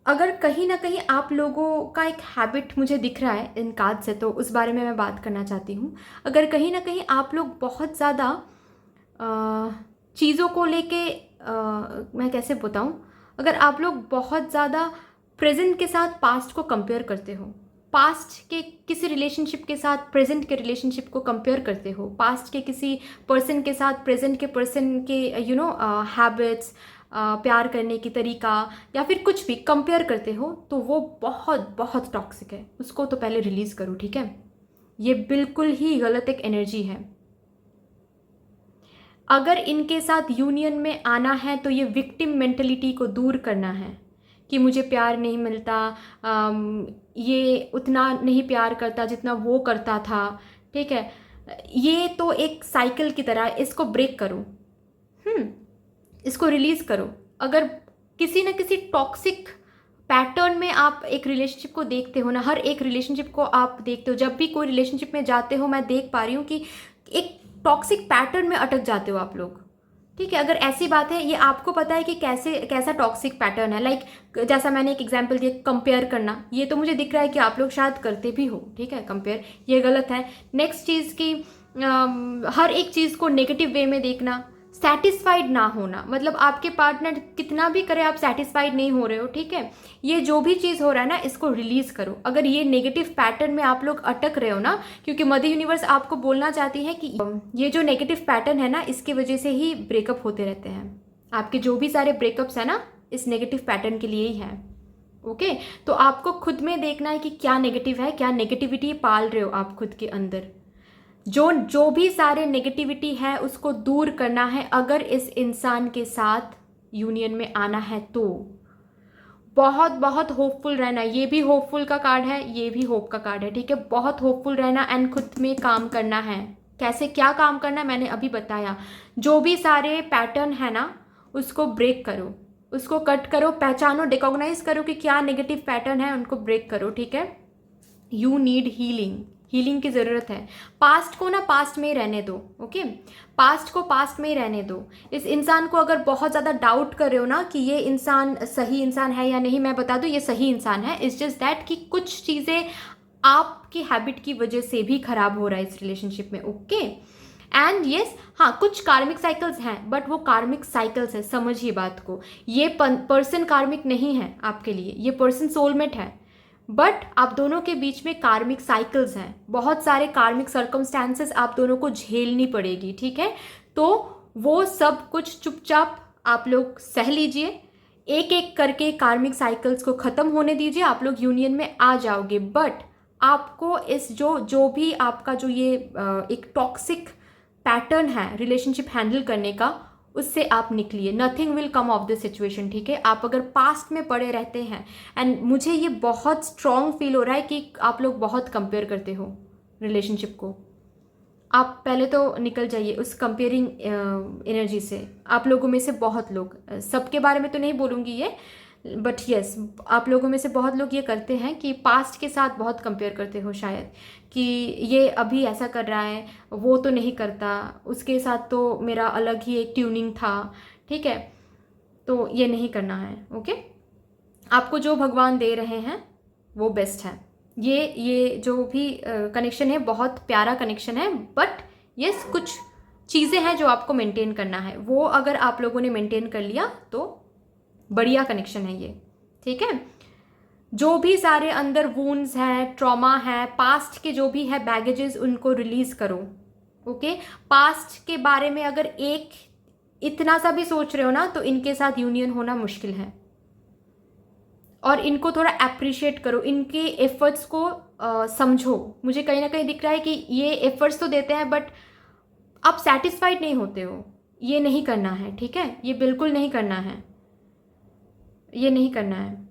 अगर कहीं ना कहीं आप लोगों का एक हैबिट मुझे दिख रहा है इन कार्ड से, तो उस बारे में मैं बात करना चाहती हूँ। अगर कहीं ना कहीं आप लोग बहुत ज़्यादा चीज़ों को लेके, मैं कैसे बताऊँ, अगर आप लोग बहुत ज़्यादा प्रेजेंट के साथ पास्ट को कंपेयर करते हो, पास्ट के किसी रिलेशनशिप के साथ प्रेजेंट के रिलेशनशिप को कंपेयर करते हो, पास्ट के किसी पर्सन के साथ प्रेजेंट के पर्सन के हैबिट्स, प्यार करने की तरीका या फिर कुछ भी कंपेयर करते हो, तो वो बहुत बहुत टॉक्सिक है, उसको तो पहले रिलीज करो, ठीक है। ये बिल्कुल ही गलत एक एनर्जी है। अगर इनके साथ यूनियन में आना है तो ये विक्टिम मेंटलिटी को दूर करना है कि मुझे प्यार नहीं मिलता, ये उतना नहीं प्यार करता जितना वो करता था, ठीक है। ये तो एक साइकिल की तरह, इसको ब्रेक करो, इसको रिलीज करो। अगर किसी न किसी टॉक्सिक पैटर्न में आप एक रिलेशनशिप को देखते हो ना, हर एक रिलेशनशिप को आप देखते हो, जब भी कोई रिलेशनशिप में जाते हो मैं देख पा रही हूँ कि एक टॉक्सिक पैटर्न में अटक जाते हो आप लोग, ठीक है। अगर ऐसी बात है, ये आपको पता है कि कैसा टॉक्सिक पैटर्न है, लाइक जैसा मैंने एक एग्जांपल दिया, कंपेयर करना, ये तो मुझे दिख रहा है कि आप लोग शायद करते भी हो, ठीक है। कंपेयर ये गलत है। नेक्स्ट चीज़ की हर एक चीज़ को नेगेटिव वे में देखना, सेटिस्फाइड ना होना, मतलब आपके पार्टनर कितना भी करे आप सेटिस्फाइड नहीं हो रहे हो, ठीक है। ये जो भी चीज़ हो रहा है ना, इसको रिलीज करो। अगर ये नेगेटिव पैटर्न में आप लोग अटक रहे हो ना, क्योंकि मदर यूनिवर्स आपको बोलना चाहती है कि ये जो नेगेटिव पैटर्न है ना, इसकी वजह से ही ब्रेकअप होते रहते हैं। आपके जो भी सारे ब्रेकअप्स है ना, इस नेगेटिव पैटर्न के लिए ही है। ओके, तो आपको खुद में देखना है कि क्या नेगेटिव है, क्या नेगेटिविटी पाल रहे हो आप खुद के अंदर। जो भी सारे नेगेटिविटी है उसको दूर करना है अगर इस इंसान के साथ यूनियन में आना है तो। बहुत बहुत होपफुल रहना, ये भी होपफुल का कार्ड है, ये भी होप का कार्ड है, ठीक है। बहुत होपफुल रहना एंड खुद में काम करना है। कैसे क्या काम करना है मैंने अभी बताया। जो भी सारे पैटर्न है ना, उसको ब्रेक करो, उसको कट करो, पहचानो, रिकॉग्नाइज करो कि क्या नेगेटिव पैटर्न है, उनको ब्रेक करो, ठीक है। यू नीड हीलिंग, हीलिंग की ज़रूरत है। पास्ट को ना पास्ट में ही रहने दो, ओके। पास्ट को पास्ट में ही रहने दो। इस इंसान को अगर बहुत ज़्यादा डाउट कर रहे हो ना कि ये इंसान सही इंसान है या नहीं, मैं बता दूं ये सही इंसान है। इट्स जस्ट दैट कि कुछ चीज़ें आपकी हैबिट की वजह से भी खराब हो रहा है इस रिलेशनशिप में, ओके। एंड यस, हाँ, कुछ कार्मिक साइकिल्स हैं, बट वो कार्मिक साइकिल्स है, समझिए बात को। ये पर्सन कार्मिक नहीं है आपके लिए, ये पर्सन सोलमेट है, बट आप दोनों के बीच में कार्मिक साइकिल्स हैं। बहुत सारे कार्मिक सर्कमस्टांसेस आप दोनों को झेलनी पड़ेगी, ठीक है। तो वो सब कुछ चुपचाप आप लोग सह लीजिए, एक एक करके कार्मिक साइकिल्स को ख़त्म होने दीजिए, आप लोग यूनियन में आ जाओगे। बट आपको इस जो भी आपका जो ये एक टॉक्सिक पैटर्न है रिलेशनशिप हैंडल करने का, उससे आप निकलिए। Nothing will come of this situation, ठीक है। आप अगर पास्ट में पड़े रहते हैं, एंड मुझे ये बहुत स्ट्रॉन्ग फील हो रहा है कि आप लोग बहुत कंपेयर करते हो रिलेशनशिप को। आप पहले तो निकल जाइए उस कंपेयरिंग एनर्जी से। आप लोगों में से बहुत लोग, सबके बारे में तो नहीं बोलूँगी ये, बट यस, आप लोगों में से बहुत लोग ये करते हैं कि पास्ट के साथ बहुत कंपेयर करते हो शायद, कि ये अभी ऐसा कर रहा है, वो तो नहीं करता, उसके साथ तो मेरा अलग ही एक ट्यूनिंग था, ठीक है। तो ये नहीं करना है, ओके। आपको जो भगवान दे रहे हैं वो बेस्ट है। ये जो भी कनेक्शन है बहुत प्यारा कनेक्शन है, बट यस कुछ चीज़ें हैं जो आपको मेंटेन करना है। वो अगर आप लोगों ने मेंटेन कर लिया तो बढ़िया कनेक्शन है ये, ठीक है। जो भी सारे अंदर वूंड्स हैं, ट्रॉमा है, पास्ट के जो भी है बैगेजेस, उनको रिलीज करो, ओके। पास्ट के बारे में अगर एक इतना सा भी सोच रहे हो ना, तो इनके साथ यूनियन होना मुश्किल है। और इनको थोड़ा अप्रिशिएट करो, इनके एफर्ट्स को समझो। मुझे कहीं ना कहीं दिख रहा है कि ये एफर्ट्स तो देते हैं, बट आप सेटिस्फाइड नहीं होते हो। ये नहीं करना है, ठीक है। ये बिल्कुल नहीं करना है, ये नहीं करना है।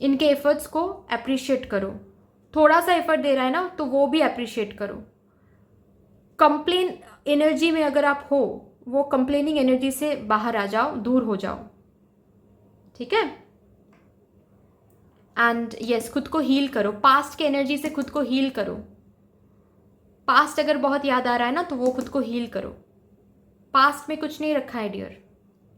इनके एफर्ट्स को अप्रिशिएट करो। थोड़ा सा एफर्ट दे रहा है ना, तो वो भी अप्रिशिएट करो। कंप्लेन एनर्जी में अगर आप हो, वो कंप्लेनिंग एनर्जी से बाहर आ जाओ, दूर हो जाओ, ठीक है। एंड यस, खुद को हील करो, पास्ट के एनर्जी से खुद को हील करो। पास्ट अगर बहुत याद आ रहा है ना, तो वो खुद को हील करो। पास्ट में कुछ नहीं रखा है डियर,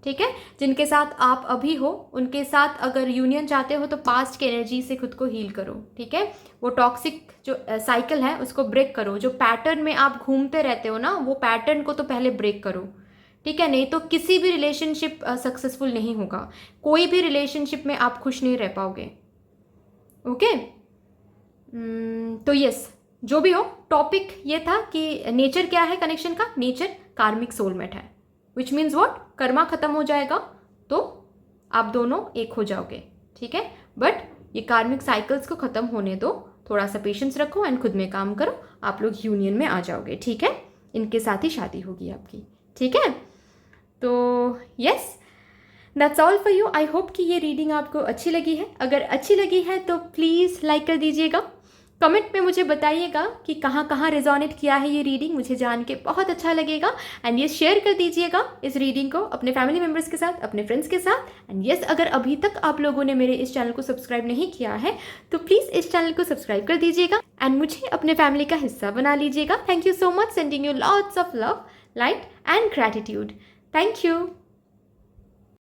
ठीक है। जिनके साथ आप अभी हो, उनके साथ अगर यूनियन चाहते हो तो पास्ट की एनर्जी से खुद को हील करो, ठीक है। वो टॉक्सिक जो साइकिल है उसको ब्रेक करो। जो पैटर्न में आप घूमते रहते हो ना, वो पैटर्न को तो पहले ब्रेक करो, ठीक है। नहीं तो किसी भी रिलेशनशिप सक्सेसफुल नहीं होगा। कोई भी रिलेशनशिप में आप खुश नहीं रह पाओगे, ओके। तो यस, जो भी हो, टॉपिक ये था कि नेचर क्या है कनेक्शन का। नेचर कार्मिक सोलमेट है, विच मीन्स वॉट, कर्मा खत्म हो जाएगा तो आप दोनों एक हो जाओगे, ठीक है। बट ये कार्मिक साइकिल्स को खत्म होने दो, थोड़ा सा पेशेंस रखो एंड खुद में काम करो, आप लोग यूनियन में आ जाओगे, ठीक है। इनके साथ ही शादी होगी आपकी, ठीक है। तो yes, that's all for you. I hope कि ये रीडिंग आपको अच्छी लगी है। अगर अच्छी लगी है तो प्लीज़ लाइक कर दीजिएगा। कमेंट में मुझे बताइएगा कि कहाँ कहाँ रिजोनेट किया है ये रीडिंग, मुझे जान के बहुत अच्छा लगेगा। एंड ये शेयर कर दीजिएगा इस रीडिंग को अपने फैमिली मेम्बर्स के साथ, अपने फ्रेंड्स के साथ। एंड यस, अगर अभी तक आप लोगों ने मेरे इस चैनल को सब्सक्राइब नहीं किया है तो प्लीज़ इस चैनल को सब्सक्राइब कर दीजिएगा एंड मुझे अपने फैमिली का हिस्सा बना लीजिएगा। Thank you so much, sending you lots of love, light and gratitude. Thank you.